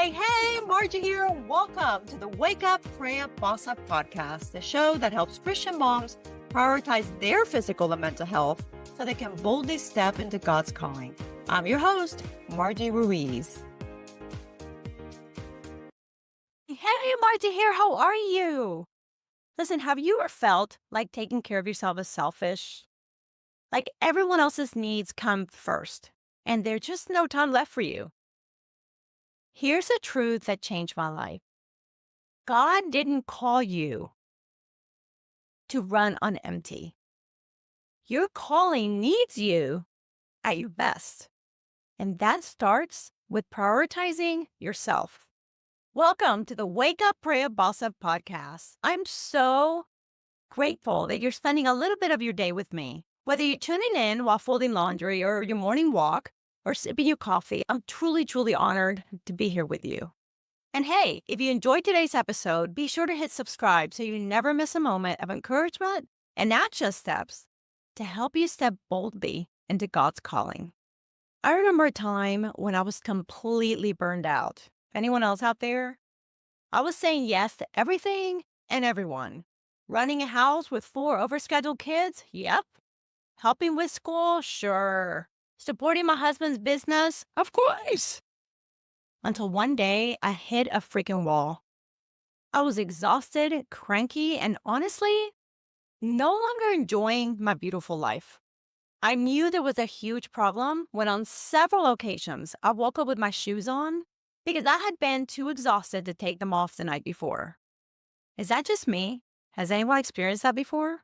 Hey, Margie here. Welcome to the Wake Up, Pray Up, Boss Up podcast, the show that helps Christian moms prioritize their physical and mental health so they can boldly step into God's calling. I'm your host, Margie Ruiz. Hey, Marta here. How are you? Listen, have you ever felt like taking care of yourself is selfish? Like everyone else's needs come first, and there's just no time left for you. Here's a truth that changed my life. God didn't call you to run on empty. Your calling needs you at your best, and that starts with prioritizing yourself. Welcome to the Wake Up, Pray Up, Boss Up podcast. I'm so grateful that you're spending a little bit of your day with me. Whether you're tuning in while folding laundry or your morning walk or sipping your coffee, I'm truly honored to be here with you. And hey, if you enjoyed today's episode, be sure to hit subscribe so you never miss a moment of encouragement and action steps to help you step boldly into God's calling. I remember a time when I was completely burned out. Anyone else out there? I was saying yes to everything and everyone. Running a house with 4 overscheduled kids? Yep. Helping with school? Sure. Supporting my husband's business? Of course. Until one day, I hit a freaking wall. I was exhausted, cranky, and honestly, no longer enjoying my beautiful life. I knew there was a huge problem when on several occasions I woke up with my shoes on because I had been too exhausted to take them off the night before. Is that just me? Has anyone experienced that before?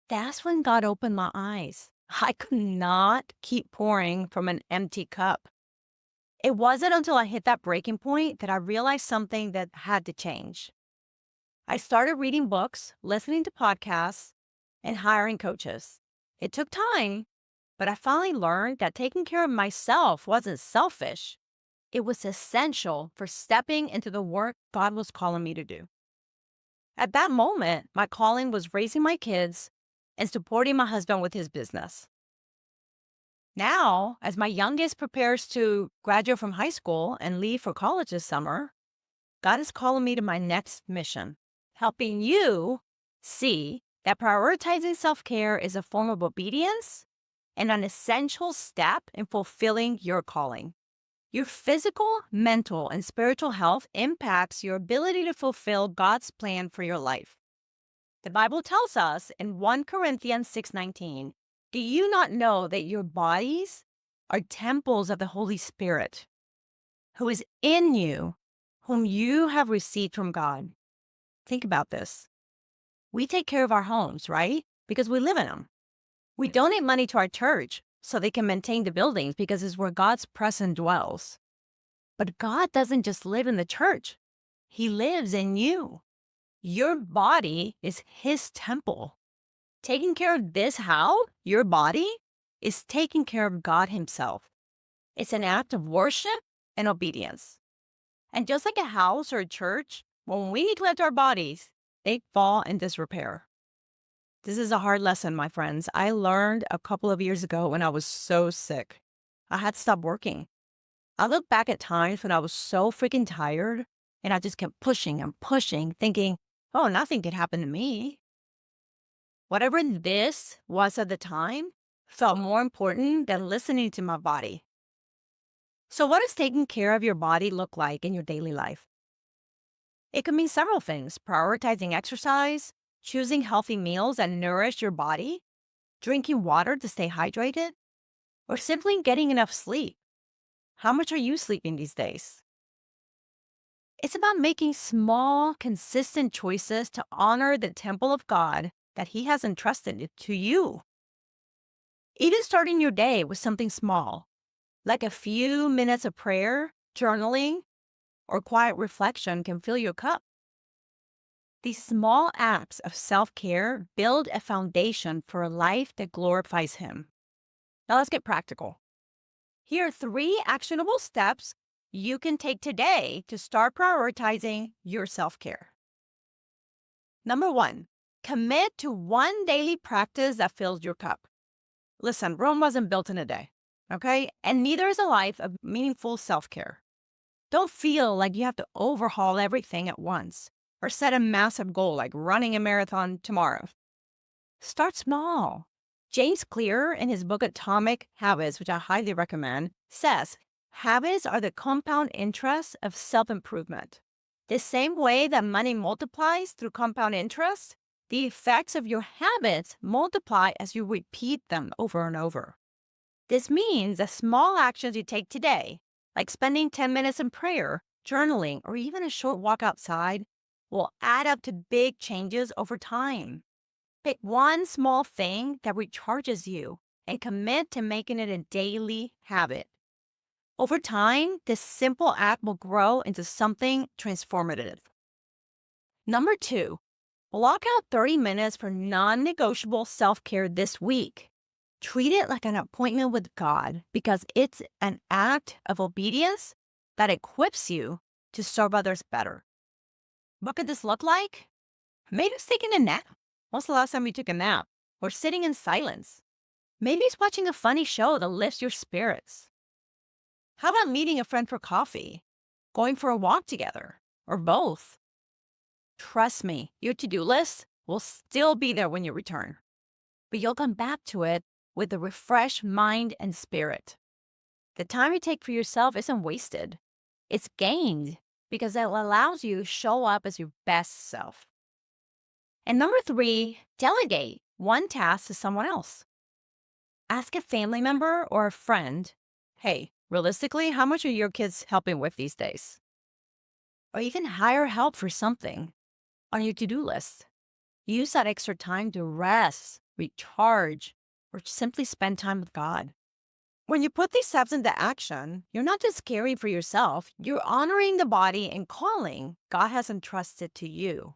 That's when God opened my eyes. I could not keep pouring from an empty cup. It wasn't until I hit that breaking point that I realized something that had to change. I started reading books, listening to podcasts, and hiring coaches. It took time, but I finally learned that taking care of myself wasn't selfish. It was essential for stepping into the work God was calling me to do. At that moment, my calling was raising my kids and supporting my husband with his business. Now, as my youngest prepares to graduate from high school and leave for college this summer, God is calling me to my next mission, helping you see that prioritizing self-care is a form of obedience and an essential step in fulfilling your calling. Your physical, mental, and spiritual health impacts your ability to fulfill God's plan for your life. The Bible tells us in 1 Corinthians 6:19, do you not know that your bodies are temples of the Holy Spirit, who is in you, whom you have received from God? Think about this. We take care of our homes, right? Because we live in them. We donate money to our church so they can maintain the buildings because it's where God's presence dwells. But God doesn't just live in the church. He lives in you. Your body is His temple. Taking care of your body, is taking care of God Himself. It's an act of worship and obedience. And just like a house or a church, when we neglect our bodies, they fall in disrepair. This is a hard lesson, my friends. I learned a couple of years ago when I was so sick. I had to stop working. I look back at times when I was so freaking tired and I just kept pushing and pushing, thinking, oh, nothing could happen to me. Whatever this was at the time felt more important than listening to my body. So what does taking care of your body look like in your daily life? It could mean several things: prioritizing exercise, choosing healthy meals that nourish your body, drinking water to stay hydrated, or simply getting enough sleep. How much are you sleeping these days? It's about making small, consistent choices to honor the temple of God that He has entrusted to you. Even starting your day with something small, like a few minutes of prayer, journaling, or quiet reflection can fill your cup. These small acts of self-care build a foundation for a life that glorifies Him. Now let's get practical. Here are 3 actionable steps you can take today to start prioritizing your self-care. Number 1, commit to one daily practice that fills your cup. Listen, Rome wasn't built in a day, okay? And neither is a life of meaningful self-care. Don't feel like you have to overhaul everything at once or set a massive goal like running a marathon tomorrow. Start small. James Clear, in his book Atomic Habits, which I highly recommend, says habits are the compound interest of self-improvement. The same way that money multiplies through compound interest, the effects of your habits multiply as you repeat them over and over. This means that small actions you take today, like spending 10 minutes in prayer, journaling, or even a short walk outside, will add up to big changes over time. Pick one small thing that recharges you and commit to making it a daily habit. Over time, this simple act will grow into something transformative. Number 2, block out 30 minutes for non-negotiable self-care this week. Treat it like an appointment with God because it's an act of obedience that equips you to serve others better. What could this look like? Maybe it's taking a nap. When's the last time you took a nap? Or sitting in silence? Maybe it's watching a funny show that lifts your spirits. How about meeting a friend for coffee? Going for a walk together? Or both? Trust me, your to-do list will still be there when you return. But you'll come back to it with a refreshed mind and spirit. The time you take for yourself isn't wasted. It's gained because it allows you to show up as your best self. And number 3, delegate one task to someone else. Ask a family member or a friend, hey, realistically, how much are your kids helping with these days? Or even hire help for something on your to-do list. Use that extra time to rest, recharge, or simply spend time with God. When you put these steps into action, you're not just caring for yourself, you're honoring the body and calling God has entrusted to you.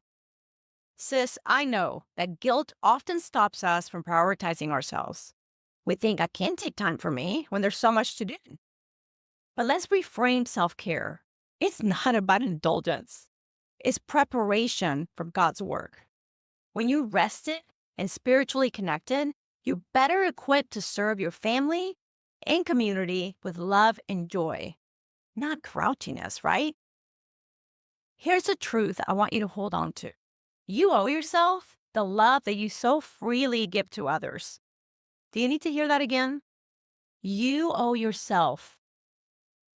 Sis, I know that guilt often stops us from prioritizing ourselves. We think I can't take time for me when there's so much to do. But let's reframe self-care. It's not about indulgence. It's preparation for God's work. When you're rested and spiritually connected, you're better equipped to serve your family and community with love and joy, not grouchiness, right? Here's the truth I want you to hold on to. You owe yourself the love that you so freely give to others. Do you need to hear that again? You owe yourself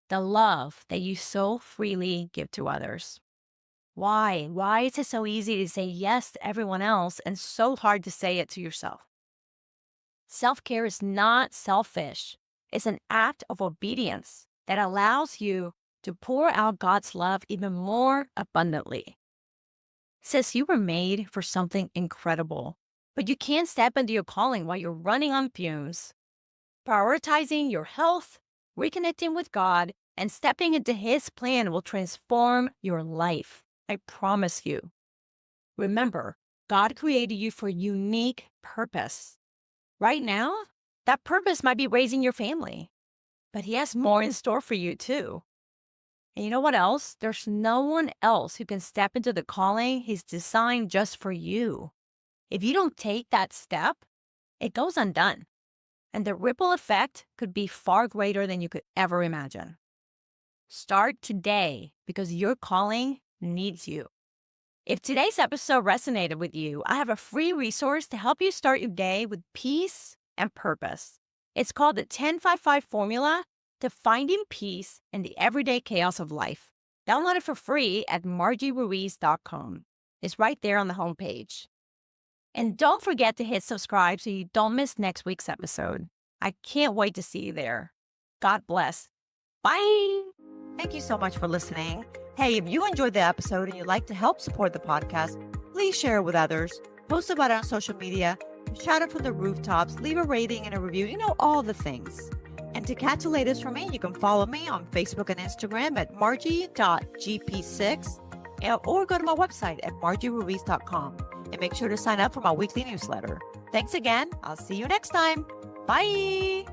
the love that you so freely give to others. Why? Why is it so easy to say yes to everyone else and so hard to say it to yourself? Self-care is not selfish. It's an act of obedience that allows you to pour out God's love even more abundantly. Sis, you were made for something incredible, but you can't step into your calling while you're running on fumes. Prioritizing your health, reconnecting with God, and stepping into His plan will transform your life. I promise you. Remember, God created you for a unique purpose. Right now, that purpose might be raising your family, but He has more in store for you too. And you know what else? There's no one else who can step into the calling He's designed just for you. If you don't take that step, it goes undone. And the ripple effect could be far greater than you could ever imagine. Start today because your calling needs you. If today's episode resonated with you, I have a free resource to help you start your day with peace and purpose. It's called the 10-5-5 Formula to Finding Peace in the Everyday Chaos of Life. Download it for free at margieruiz.com. It's right there on the homepage. And don't forget to hit subscribe so you don't miss next week's episode. I can't wait to see you there. God bless. Bye. Thank you so much for listening. Hey, if you enjoyed the episode and you'd like to help support the podcast, please share it with others, post about it on social media, shout it from the rooftops, leave a rating and a review, all the things. And to catch the latest from me, you can follow me on Facebook and Instagram at margie.gp6 or go to my website at margieruiz.com and make sure to sign up for my weekly newsletter. Thanks again. I'll see you next time. Bye.